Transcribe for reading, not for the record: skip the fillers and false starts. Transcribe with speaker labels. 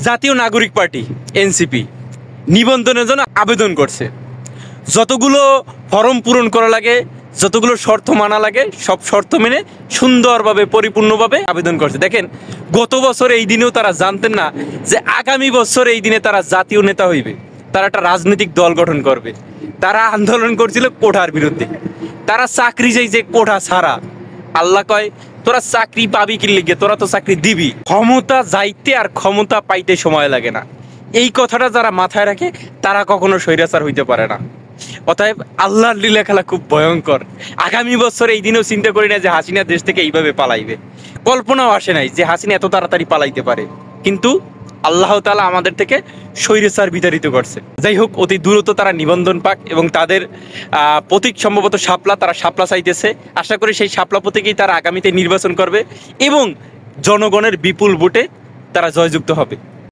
Speaker 1: জাতীয় নাগরিক party NCP নিবন্ধনের জন্য আবেদন করছে। যতগুলো ফর্ম পূরণ করা লাগে, যতগুলো শর্ত মানা লাগে, সব শর্ত মেনে সুন্দরভাবে পরিপূর্ণভাবে আবেদন করছে। দেখেন, গত বছর এই দিনেও তারা জানতেন না যে আগামী বছর এই দিনে তারা জাতীয় নেতা হইবে, তারা একটা রাজনৈতিক দল গঠন করবে। তারা আন্দোলন করছিল কোঠার বিরুদ্ধে। তারা চাকরি চাই যে কোঠা ছাড়া। আল্লাহ কয়, তোরা চাকরি পাবি কি লিগে, তোরা তো চাকরি দিবি। ক্ষমতা যাইতে আর ক্ষমতা পাইতে সময় লাগে না, এই কথাটা যারা মাথায় রাখে তারা কখনো স্বৈরাচার হইতে পারে না। অতএব আল্লাহর লীলা খেলা খুব ভয়ঙ্কর। আগামী বছর এই দিনেও চিন্তা করি না যে হাসিনা দেশ থেকে এইভাবে পালাইবে। কল্পনাও আসে নাই যে হাসিনা এত তাড়াতাড়ি পালাইতে পারে। কিন্তু আল্লাহ তাআলা আমাদের থেকে স্বৈরাচার বিতাড়িত করছে। যাই হোক, অতি দ্রুত তারা নিবন্ধন পাক এবং তাদের প্রতীক সম্ভবত শাপলা, তারা শাপলা চাইতেছে। আশা করি সেই শাপলা প্রতীকেই তারা আগামীতে নির্বাচন করবে এবং জনগণের বিপুল ভোটে তারা জয়যুক্ত হবে।